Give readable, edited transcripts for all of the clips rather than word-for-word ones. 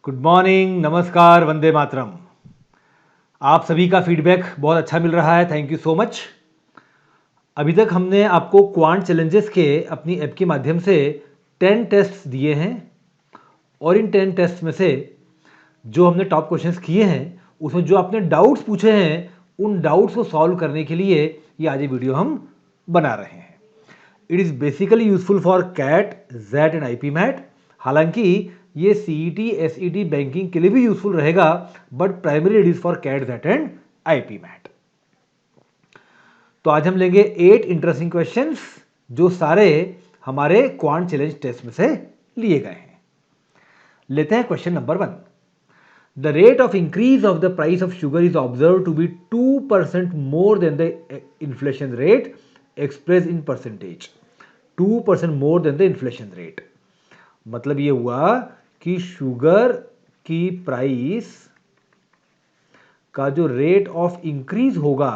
Good morning, नमस्कार, वंदे मातरम। आप सभी का फीडबैक बहुत अच्छा मिल रहा है, थैंक यू सो मच। अभी तक हमने आपको क्वांट चैलेंजेस के अपनी ऐप के माध्यम से 10 टेस्ट दिए हैं और इन 10 टेस्ट में से जो हमने टॉप क्वेश्चंस किए हैं उसमें जो आपने डाउट्स पूछे हैं उन डाउट्स को सॉल्व करने के लिए ये आज ये वीडियो हम बना रहे हैं। It is basically useful for CAT, XAT and IPMAT. हालांकि ये सीईटी, एसईटी, बैंकिंग के लिए भी यूजफुल रहेगा, but primary it is for CAT, XAT and IPMAT. तो आज हम लेंगे 8 इंटरेस्टिंग क्वेश्चंस जो सारे हमारे क्वांट चैलेंज टेस्ट में से लिए गए हैं। लेते हैं question number 1। The rate of increase of the price of sugar is observed to be 2% more than the inflation rate expressed in percentage. 2% more than the inflation rate. मतलब ये हुआ कि शुगर की प्राइस का जो रेट ऑफ इंक्रीज होगा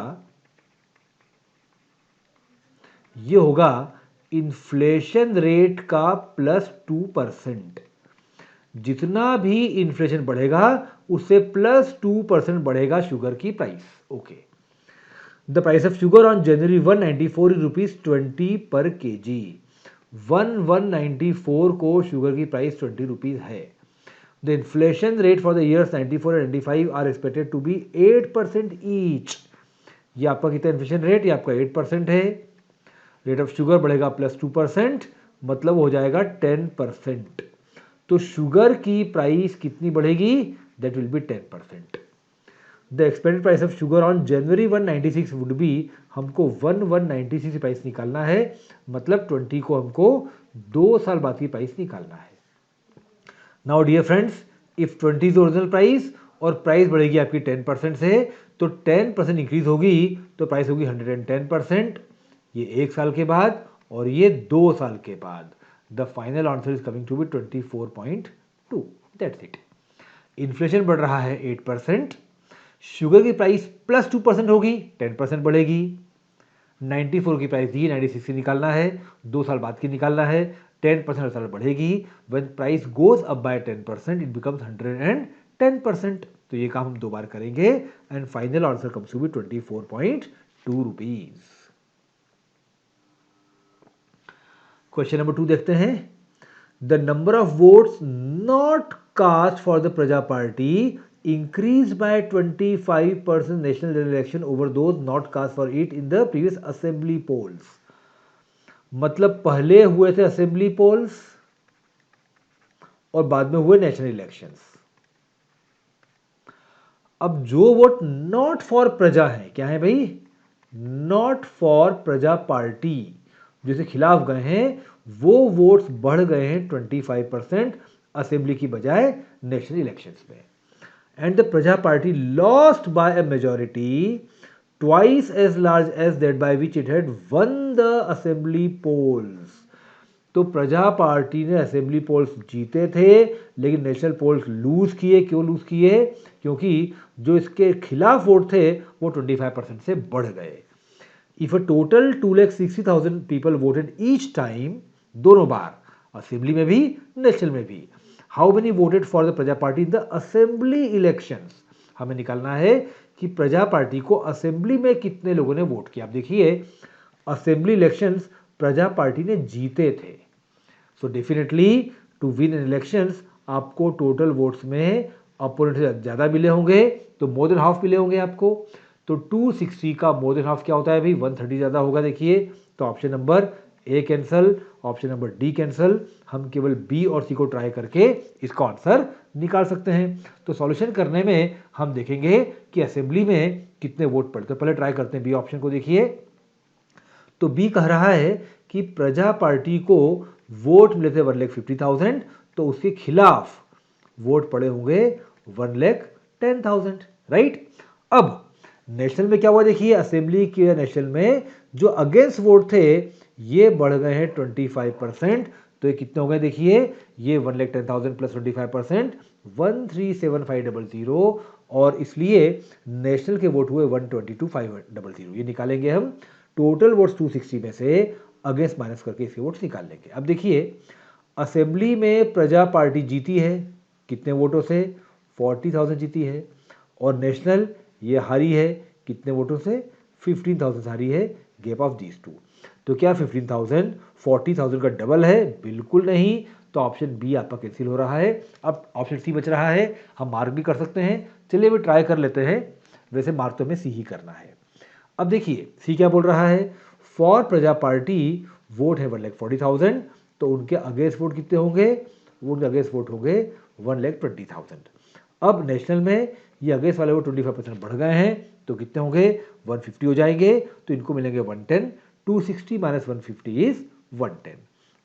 ये होगा इन्फ्लेशन रेट का +2%। जितना भी इन्फ्लेशन बढ़ेगा उससे +2% बढ़ेगा शुगर की price. Okay, the price of sugar on January 194 ₹20 पर kg। 194 को शुगर की प्राइस 20 रुपीज है। The inflation rate for the years 94 and 95 are expected to be 8% each. ये आपका कितना इन्फ्लेशन रेट? ये आपका 8% है। रेट ऑफ शुगर बढ़ेगा +2%, मतलब हो जाएगा 10%। तो शुगर की प्राइस कितनी बढ़ेगी? That will be 10%। The expected price of sugar on January 196 would be, हमको 1196 प्राइस निकालना है, मतलब 20 को हमको 2 साल बाद की प्राइस निकालना है। Now dear friends, if 20 is original price और प्राइस बढ़ेगी आपकी 10% से, तो 10% इंक्रीज होगी तो प्राइस होगी 110%। ये 1 साल के बाद और ये 2 साल के बाद। The final answer is coming to be 24.2। That's it. Inflation बढ़ रहा है 8%, शुगर की प्राइस +2% होगी, 10% बढ़ेगी। 94 की प्राइस दी, 96 की निकालना है, 2 साल बाद की निकालना है, 10% हर साल बढ़ेगी। When price goes up by 10% it becomes 110%। तो ये काम हम 2 बार करेंगे and final answer comes to be 24.2 rupees. Question number 2 देखते हैं। The number of votes not cast for the Praja party increased by 25% national election over those not cast for it in the previous assembly polls। मतलब पहले हुए थे assembly poles और बाद में हुए नेशनल इलेक्शंस। अब जो वोट नॉट फॉर प्रजा है, क्या है भाई? नॉट फॉर प्रजा पार्टी, जिसके खिलाफ गए हैं, वो वोट्स बढ़ गए हैं 25% असेंबली की बजाय नेशनल इलेक्शंस में। And the Praja Party lost by a majority twice as large as that by which it had won the assembly polls। तो प्रजा पार्टी ने असेंबली पोल्स जीते थे लेकिन नेशनल पोल्स लूज किए। क्यों लूज किए? क्योंकि जो इसके खिलाफ वोट थे वो 25% से बढ़ गए। If a total 2,60,000 people voted each time, दोनों बार, असेंबली में भी नेशनल में भी, how many voted for the Praja party in the assembly elections. हमें निकालना है कि प्रजा पार्टी को असेंबली में कितने लोगों ने वोट किया। आप देखिए, असेंबली इलेक्शंस प्रजा पार्टी ने जीते थे। So definitely to win in elections आपको टोटल वोट्स में अपोनेंट से ज़्यादा मिले होंगे, तो मोर देन हाफ मिले होंगे आपको। तो 260 का मोर देन हाफ क्या होता है भाई? 130 ज़्यादा होगा। देखिए, तो option number A cancel, option number D cancel. हम केवल बी और सी को ट्राई करके इसका आंसर निकाल सकते हैं। तो सॉल्यूशन करने में हम देखेंगे कि असेंबली में कितने वोट पड़ते हैं। पहले ट्राई करते हैं बी ऑप्शन को। देखिए, तो बी कह रहा है कि प्रजा पार्टी को वोट मिले थे 1,50,000, तो उसके खिलाफ वोट पड़े होंगे 1,10,000, राइट। अब नेशनल में क्या हुआ? देखिए, असेंबली के नेशनल में जो अगेंस्ट वोट थे ये बढ़ गए हैं 25%। तो ये कितने हो गए? देखिए, ये 1,10,000 + 25%, 137,500, और इसलिए नेशनल के वोट हुए 122,500। ये निकालेंगे हम। टोटल वोट्स 260 में से अगेंस्ट माइनस करके इसके वोट्स निकाल लेंगे। अब देखिए, असेंबली में प्रजा पार्टी जीती है कितने वोटों से? 40,000 जीती है। और नेशनल ये हारी है कितने वोटों से? 15,000 से हारी है, गैप ऑफ दीज टू। तो क्या 15,000 40,000 का डबल है? बिल्कुल नहीं। तो ऑप्शन बी आपका कैंसिल हो रहा है। अब ऑप्शन सी बच रहा है, हम मार्क भी कर सकते हैं। चलिए अभी ट्राई कर लेते हैं, वैसे मार्क तो हमें सी ही करना है। अब देखिए सी क्या बोल रहा है, फॉर प्रजा पार्टी वोट है 1,40,000, तो उनके अगेंस्ट वोट कितने होंगे? वो उनके अगेंस्ट वोट होंगे 1,20,000। अब नेशनल में ये अगेंस्ट वाले वोट 25% बढ़ गए हैं, तो कितने होंगे? 150 हो जाएंगे, तो इनको मिलेंगे 110। 260 माइनस 150 इज 110।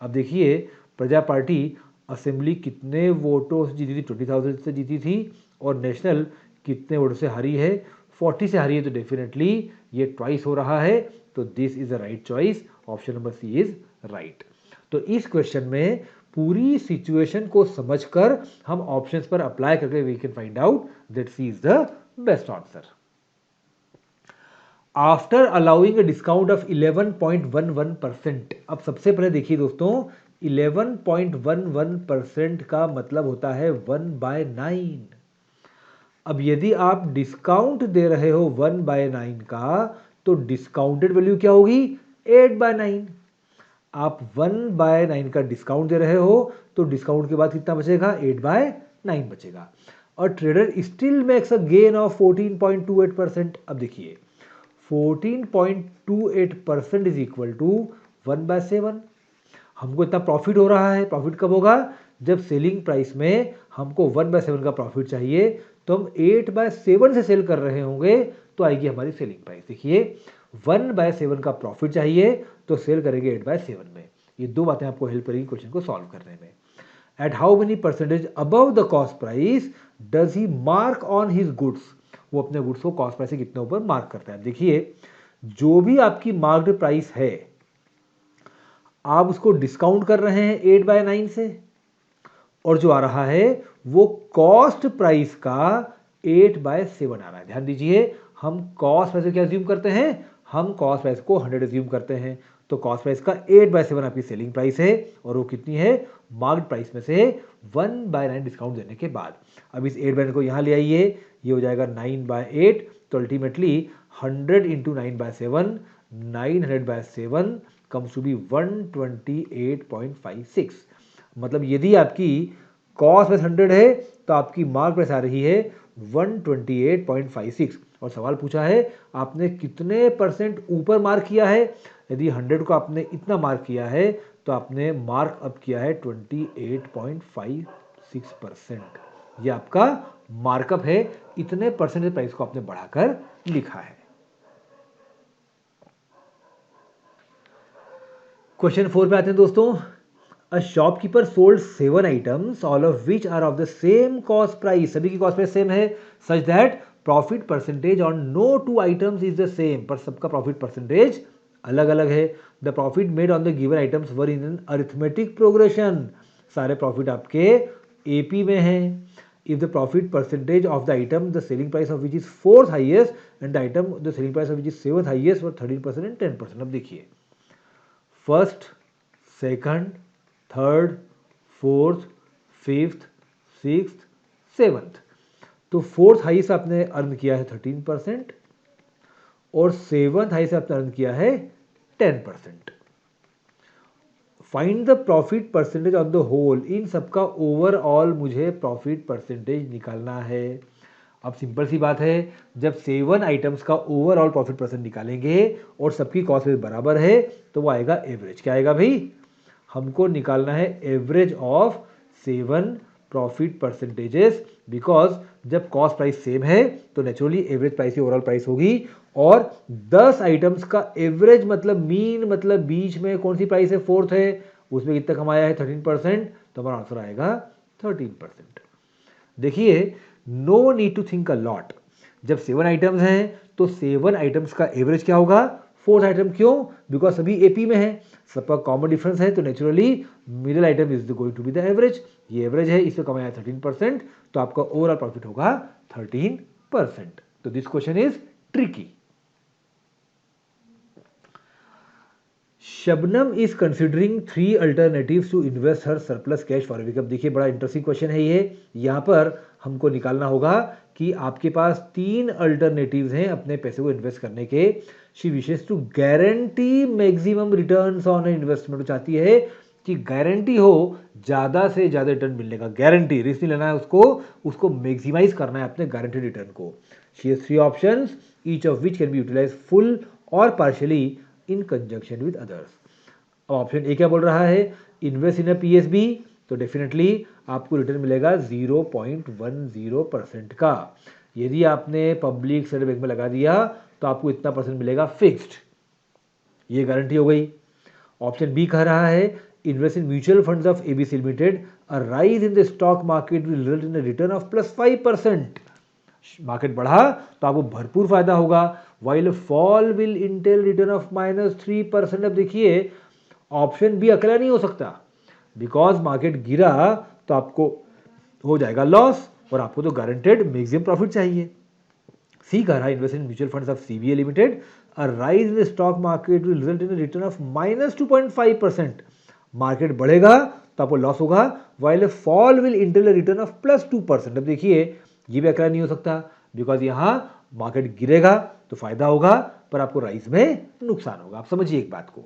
अब देखिए प्रजा पार्टी असेंबली कितने वोटों से जीती थी? 20,000 से जीती थी। और नेशनल कितने वोटों से हारी है? 40 से हारी है, तो डेफिनेटली ये ट्वाइस हो रहा है। तो this is the right choice, option number C is right. तो इस क्वेश्चन में पूरी सिचुएशन को समझकर हम ऑप्शंस पर अप्लाई करके we can find out that C is the best answer. After allowing a discount of 11.11%। अब सबसे पहले देखिए दोस्तों, 11.11% का मतलब होता है 1/9। अब यदि आप डिस्काउंट दे रहे हो 1/9 का, तो डिस्काउंटेड वैल्यू क्या होगी? 8/9। आप 1/9 का डिस्काउंट दे रहे हो, तो डिस्काउंट के बाद कितना बचेगा? 8/9 बचेगा। और trader still makes a gain of 14.28%। अब देखिए 14.28% इज इक्वल टू 1/7। हमको इतना प्रॉफिट हो रहा है। प्रॉफिट कब होगा? जब सेलिंग प्राइस में हमको 1/7 का प्रॉफिट चाहिए, तो हम 8/7 से सेल कर रहे होंगे, तो आएगी हमारी सेलिंग प्राइस। देखिए 1/7 का प्रॉफिट चाहिए, तो सेल करेंगे 8/7 में। ये दो बातें आपको हेल्प करेगी क्वेश्चन को सॉल्व करने में। At how many percentage above the cost price does he mark on his goods? वो अपने गुड्स को कॉस्ट प्राइस से कितने ऊपर मार्क करता है। देखिए जो भी आपकी मार्क्ड प्राइस है, आप उसको डिस्काउंट कर रहे हैं 8/9 से, और जो आ रहा है वो कॉस्ट प्राइस का 8/7 आ रहा है। ध्यान दीजिए, हम कॉस्ट प्राइस को क्या अज्यूम करते हैं? हम कॉस्ट प्राइस को 100 अज्यूम करते हैं। तो कॉस्ट प्राइस का 8/7 आपकी सेलिंग प्राइस है, और वो कितनी है? मार्केट प्राइस में से 1/9 डिस्काउंट देने के बाद। अब इस 8/9 को यहाँ ले आइए, ये हो जाएगा 9/8। तो ultimately 100 into 9/7, 900/7 comes to be 128.56। मतलब यदि आपकी कॉस्ट प्राइस 100 है, तो आपकी मार्क प्राइस आ रही है 128.56। और सवाल पूछा है आपने कितने परसेंट ऊपर मार्क किया है। यदि 100 को आपने इतना मार्क किया है, तो आपने मार्क अप किया है 28.56%। ये आपका मार्कअप है, इतने परसेंटेज प्राइस को आपने बढ़ाकर लिखा है। क्वेश्चन 4 पे आते हैं दोस्तों। A shopkeeper sold 7 items, all of which are of the same cost price. सभी की कॉस्ट प्राइस सेम है, such that profit percentage on no 2 items is the same. पर सबका प्रॉफिट परसेंटेज अलग अलग है। The profit made on the given items were in an arithmetic progression. सारे profit आपके AP में हैं। If the profit percentage of the item the selling price of which is 4th highest and the item the selling price of which is 7th highest were 13% and 10%. अब देखिए first, second, third, fourth, fifth, sixth, seventh. तो fourth high से आपने earn किया है 13%, और seventh high से आपने अर्न किया है 10%। Find the profit percentage on the whole. इन सबका ओवरऑल मुझे प्रॉफिट परसेंटेज निकालना है। अब सिंपल सी बात है, जब 7 आइटम्स का ओवरऑल प्रॉफिट परसेंट निकालेंगे और सबकी कॉस्ट बराबर है, तो वो आएगा एवरेज। क्या आएगा भाई? हमको निकालना है average of 7 profit percentages, because जब कॉस्ट प्राइस सेम है तो नेचुरली एवरेज प्राइस ही ओवरऑल प्राइस होगी। और 10 आइटम्स का एवरेज मतलब मीन, मतलब बीच में कौन सी प्राइस है? फोर्थ है, उसमें कितना कमाया है? 13%। तो हमारा आंसर आएगा 13%। देखिए no need to think a lot. जब 7 आइटम्स हैं, तो 7 आइटम्स का एवरेज क्या होगा? 4th item. क्यों? बिकॉज सभी एपी में है, सबका कॉमन डिफरेंस है, तो naturally middle item is going to be the average. ये एवरेज है, इसमें कमाया 13%, तो आपका ओवरऑल प्रॉफिट होगा 13%। तो this question is tricky. Shabnam is considering 3 alternatives to invest her surplus cash for week. अब देखिए बड़ा इंटरेस्टिंग क्वेश्चन है ये। यहाँ पर हमको निकालना होगा कि आपके पास 3 अल्टरनेटिव्स हैं अपने पैसे को इन्वेस्ट करने के। She wishes to guarantee maximum returns on investment. चाहती है कि गारंटी हो ज़्यादा से ज़्यादा रिटर्न मिलने का, गारंटी रिस्क नहीं लेना है उसको मैक्सिमाइज करना है अपने गारंटी रिटर्न को। She has 3 options each of which can be utilize full or partially in conjunction with others. अब ऑप्शन ए क्या बोल रहा है, इन्वेस्ट इन अ पीएसबी, तो डेफिनेटली आपको रिटर्न मिलेगा 0.10% का। यदि आपने पब्लिक सेक्टर बैंक में लगा दिया तो आपको इतना परसेंट मिलेगा फिक्स्ड, ये गारंटी हो गई। ऑप्शन बी कह रहा है invest in mutual funds of ABC limited, a rise in the stock market will result in return of +5%। Market बढ़ा तो आपको भरपूर फायदा होगा, while fall will Intel return of -3%। अब देखिए ऑप्शन बी अकेला नहीं हो सकता, बिकॉज मार्केट गिरा तो आपको हो जाएगा लॉस और आपको तो गारंटेड मैक्सिमम प्रॉफिट चाहिए। सी कह रहा है invest in mutual funds of CBA limited, a rise in stock market will result in return of -2.5%। Market बढ़ेगा तो आपको लॉस होगा, while fall will Intel return of +2%। अब देखिए ये भी अकेला नहीं हो सकता, बिकॉज यहाँ मार्केट गिरेगा तो फायदा होगा पर आपको राइज में नुकसान होगा। आप समझिए एक बात को,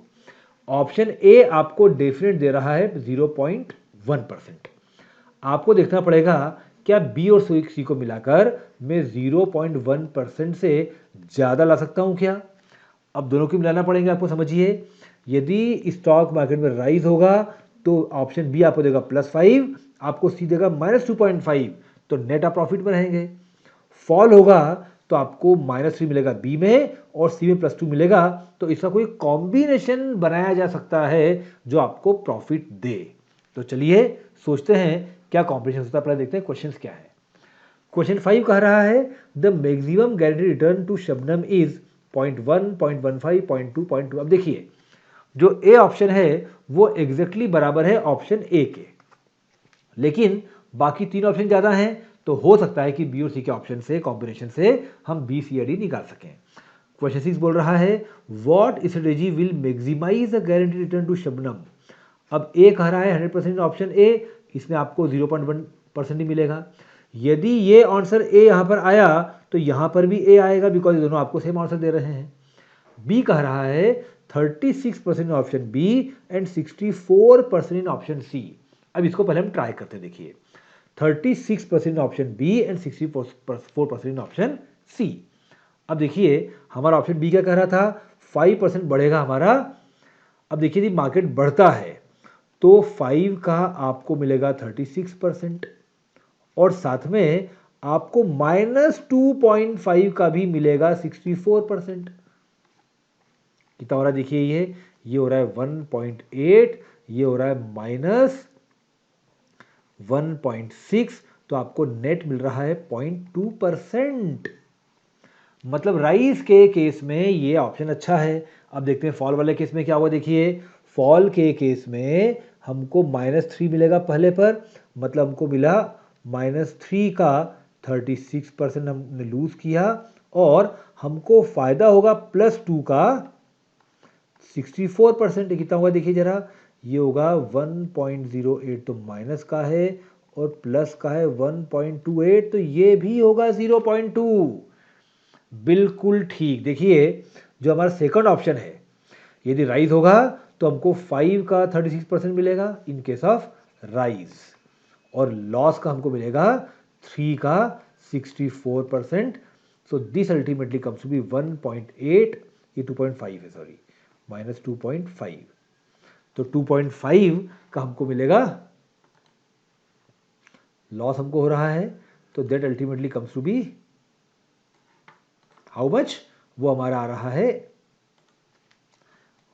ऑप्शन ए आपको डेफिनेट दे रहा है 0.1%। आपको देखना पड़ेगा क्या बी और सी को मिलाकर मैं 0.1% से ज़्यादा ला सकता हूं क्या। अब दोनों को मिलाना पड़ेगा आपको। समझिए यदि स्टॉक मार्केट में राइज होगा तो ऑप्शन बी आपको देगा +5, आपको सी देगा -2.5, तो नेट आप प्रॉफिट में रहेंगे। फॉल होगा तो आपको -3 मिलेगा बी में और सी में +2 मिलेगा, तो इसका कोई कॉम्बिनेशन बनाया जा सकता है जो आपको प्रॉफिट दे। तो चलिए सोचते हैं क्या कॉम्बिनेशन होता है, पहले देखते हैं क्वेश्चन क्या है। क्वेश्चन 5 कह रहा है the maximum guarantee return to Shabnam is 0.1, 0.15, 0.2, 0.2। अब देखिए जो ए ऑप्शन है वो एग्जैक्टली बराबर है ऑप्शन ए के, लेकिन बाकी 3 ऑप्शन ज्यादा हैं, तो हो सकता है कि बी और सी के ऑप्शन से कॉम्बिनेशन से हम बी सी या डी निकाल सकें। क्वेश्चन 6 बोल रहा है what strategy will maximize the guarantee return to Shabnam. अब ए कह रहा है 100% ऑप्शन ए, इसमें आपको 0.1% ही मिलेगा। यदि ये आंसर ए यहां पर आया तो यहां पर भी ए आएगा, बिकॉज दोनों आपको सेम आंसर दे रहे हैं। बी कह रहा है 36% option B and 64% in option C. अब इसको पहले हम ट्राई करते हैं। देखिए 36% option B and 64% in option C. अब देखिए हमारा ऑप्शन बी क्या कह रहा था, 5% बढ़ेगा हमारा। अब देखिए यदि मार्केट बढ़ता है तो 5 का आपको मिलेगा 36% और साथ में आपको -2.5 का भी मिलेगा 64%। कितना हो रहा है देखिए, ये हो रहा है 1.8, ये हो रहा है -1.6, तो आपको नेट मिल रहा है 0.2%। मतलब राइज के केस में ये ऑप्शन अच्छा है। अब देखते हैं फॉल वाले केस में क्या हुआ। देखिए फॉल के केस में हमको -3 मिलेगा पहले पर, मतलब हमको मिला -3 का 36% हमने लूज किया, और हमको फायदा होगा +2 का 64%। कितना होगा देखिए जरा, ये होगा 1.08, तो माइनस का है, और प्लस का है 1.28, तो ये भी होगा 0.2। बिल्कुल ठीक। देखिए जो हमारा सेकंड ऑप्शन है, यदि राइज होगा तो हमको 5 का 36% मिलेगा इन केस ऑफ राइज, और लॉस का हमको मिलेगा 3 का 64%। So this ultimately comes to be 1.8, ये 2.5 है, सॉरी, -2.5, तो 2.5 का हमको मिलेगा लॉस हमको हो रहा है, तो that ultimately comes to be how much, वो हमारा आ रहा है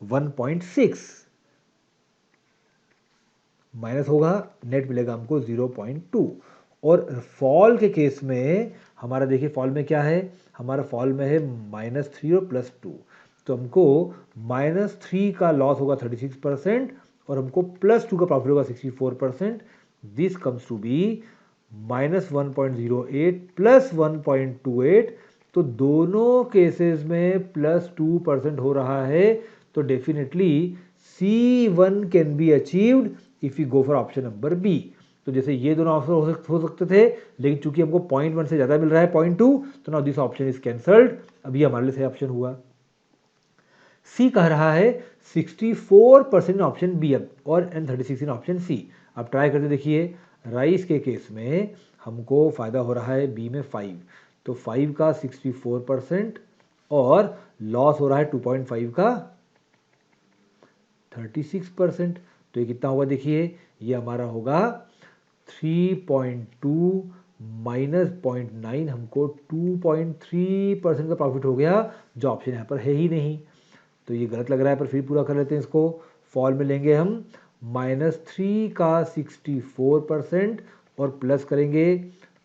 1.6, माइनस होगा, नेट मिलेगा हमको 0.2। और फॉल के केस में हमारा देखिए फॉल में क्या है, हमारा फॉल में है -3 और +2, तो हमको -3 का लॉस होगा 36% और हमको +2 का प्रॉफिट होगा 64%। दिस कम्स टू बी -1.08 + 1.28, तो दोनों केसेस में +2% हो रहा है, तो definitely C1 can be achieved if you go for option number B. तो जैसे ये दोनों ऑप्शन हो सकते थे, लेकिन चूंकि हमको 0.1 से ज़्यादा मिल रहा है 0.2, तो now this option is cancelled. अभी हमारे लिए सही ऑप्शन हुआ। सी कह रहा है 64% ऑप्शन बी अब और एंड 36 इन ऑप्शन सी। अब ट्राई करके देखिए, राइस के केस में हमको फ़ायदा हो रहा है बी में 5, तो 5 का 64% और लॉस हो रहा है 2.5 का 36%। तो ये कितना होगा देखिए, ये हमारा होगा 3.2 माइनस 0.9, हमको 2.3% का प्रॉफिट हो गया, जो ऑप्शन यहाँ पर है ही नहीं। तो ये गलत लग रहा है, पर फिर पूरा कर लेते हैं इसको। फॉल में लेंगे हम -3 का 64% और प्लस करेंगे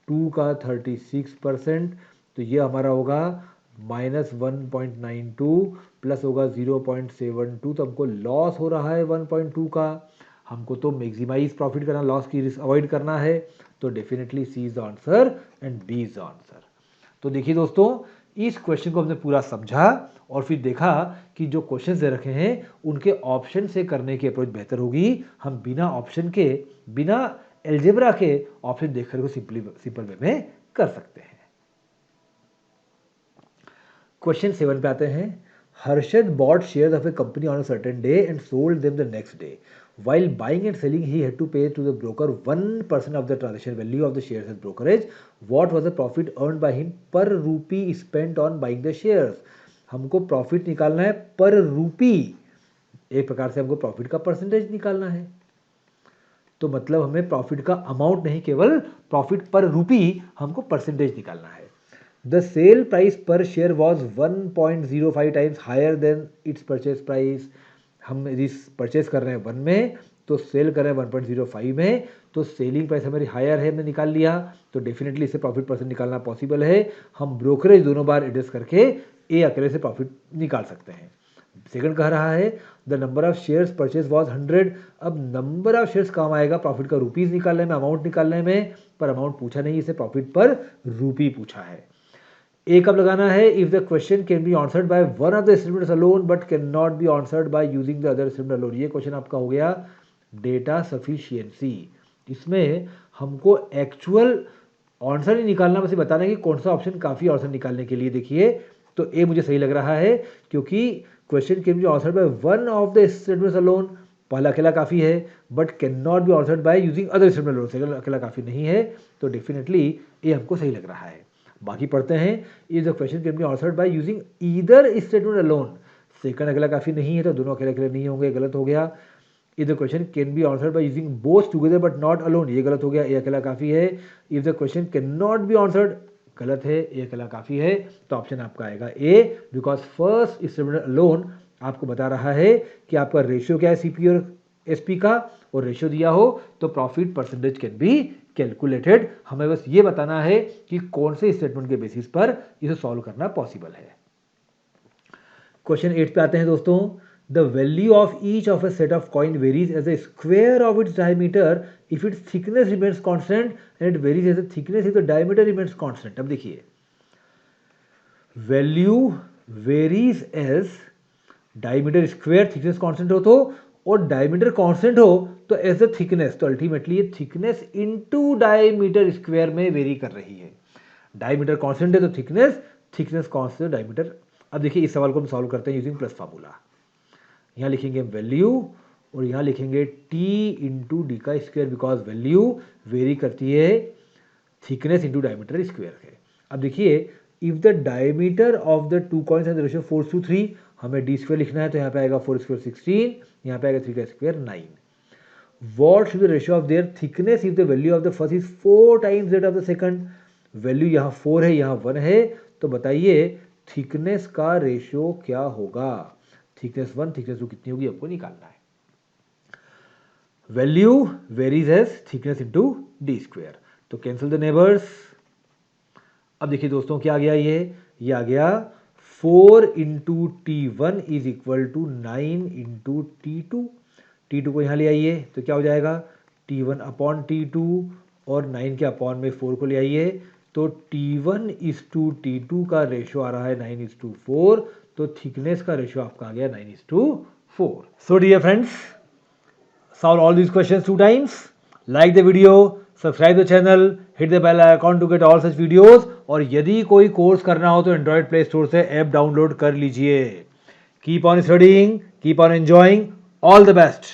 2 का 36%, तो ये हमारा होगा -1.92 प्लस होगा 0.72, तो हमको लॉस हो रहा है 1.2 का। हमको तो मैक्सिमाइज प्रॉफिट करना, लॉस की रिस्क अवॉइड करना है, तो definitely C is the answer and B is the answer. तो देखिए दोस्तों, इस क्वेश्चन को हमने पूरा समझा और फिर देखा कि जो क्वेश्चन दे रखे हैं उनके ऑप्शन से करने की अप्रोच बेहतर होगी। हम बिना ऑप्शन के, बिना एल्जेब्रा के ऑप्शन देखकर को सिंपल वे में कर सकते हैं। क्वेश्चन 7 पे आते हैं। Harshad bought shares of a company on a certain day and sold them the next day. While buying and selling, he had to pay to the broker 1% of the transaction value of the shares as brokerage. What was the profit earned by him per rupee spent on buying the shares? हमको profit निकालना है पर रूपी, एक प्रकार से हमको profit का परसेंटेज निकालना है। तो मतलब हमें प्रॉफिट का अमाउंट नहीं, केवल प्रॉफिट पर रूपी हमको परसेंटेज निकालना है। The sale price per share was 1.05 times higher than its purchase price. हम यदि परचेज कर रहे हैं 1 में, तो सेल कर रहे हैं 1.05 में, तो सेलिंग प्राइस हमारी हायर है, हमने निकाल लिया, तो डेफिनेटली इससे प्रॉफिट परसेंट निकालना पॉसिबल है। हम ब्रोकरेज दोनों बार एडजस्ट करके ए अकेले से प्रॉफिट निकाल सकते हैं। सेकंड कह रहा है the number of shares purchase was 100। अब नंबर ऑफ शेयर्स काम आएगा प्रॉफिट का रुपीज निकालने में, अमाउंट निकालने में, पर अमाउंट पूछा नहीं, इसे प्रॉफिट पर रूपी पूछा है। ए कब लगाना है, if the question can be answered by one of the statements alone but can not be answered by using the other statement alone. ये क्वेश्चन आपका हो गया डेटा सफिशिएंसी। इसमें हमको एक्चुअल आंसर नहीं निकालना, बस ये बताना है कि कौन सा ऑप्शन काफ़ी आंसर निकालने के लिए। देखिए, तो ए मुझे सही लग रहा है, क्योंकि question can be answered by one of the statements alone, पहला अकेला काफ़ी है, but can not be answered by using other statement alone, second अकेला काफ़ी नहीं है, तो डेफिनेटली ए हमको सही लग रहा है। बाकी पढ़ते हैं। If the question can be answered by using either statement alone, second अकेला काफ़ी नहीं है, तो दोनों अकेले अकेले नहीं होंगे, गलत हो गया। If the question can be answered by using both together but not alone, ये गलत हो गया, ए अकेला काफ़ी है। If the question can not be answered, गलत है, ए अकेला काफ़ी है, तो ऑप्शन आपका आएगा ए, बिकॉज फर्स्ट स्टेटमेंट अलोन आपको बता रहा है कि आपका रेशियो क्या है सीपी और एसपी का, और रेशियो दिया हो तो profit percentage can be calculated. हमें बस ये बताना है कि कौन से स्टेटमेंट के बेसिस पर इसे सॉल्व करना पॉसिबल है। क्वेश्चन 8 पे आते हैं दोस्तों। The value of each of a set of coin varies as a square of its diameter if its thickness remains constant and it varies as a thickness if the diameter remains constant. अब देखिए, value varies as diameter square, thickness constant हो तो, और diameter constant हो तो as the thickness, तो ultimately ये thickness into diameter square में वेरी कर रही है। डायमीटर कांस्टेंट है तो थिकनेस, थिकनेस कांस्टेंट डायमीटर। अब देखिए, इस सवाल को हम सॉल्व करते हैं यूजिंग प्लस फार्मूला। यहाँ लिखेंगे वैल्यू और यहाँ लिखेंगे टी इंटू डी का स्क्वायर, बिकॉज वैल्यू वेरी करती है थिकनेस इंटू डायमीटर स्क्वायर है। अब देखिए, if the diameter of the two coins and the ratio 4:3, हमें डी स्क्वायर लिखना है, तो यहाँ पे आएगा 4 स्क्वायर 16, यहाँ पे आएगा 3 का square 9। What should the ratio of their thickness if the value of the first is 4 times that of the second. Value यहाँ 4 है, यहाँ 1 है, तो बताइए थिकनेस का रेशियो क्या होगा। थिकनेस 1, थिकनेस 2 कितनी होगी, आपको निकालना है। Value varies as thickness into D square, तो कैंसिल द नेबर्स। अब देखिए दोस्तों, क्या आ गया, ये आ गया 4 into T1 is equal to 9 into T2। T2 को यहाँ ले आइए, तो क्या हो जाएगा T1 अपॉन T2, और 9 के अपॉन में 4 को ले आइए, तो T1 इज टू T2 का रेशियो आ रहा है 9 इज टू 4, तो थिकनेस का रेशियो आपका आ गया 9:4. So dear friends, solve all these questions 2 times. Like the video, subscribe the channel, hit the bell icon to get all such videos. और यदि कोई कोर्स करना हो तो एंड्रॉइड प्ले स्टोर से ऐप डाउनलोड कर लीजिए. Keep on studying, keep on enjoying. All the best.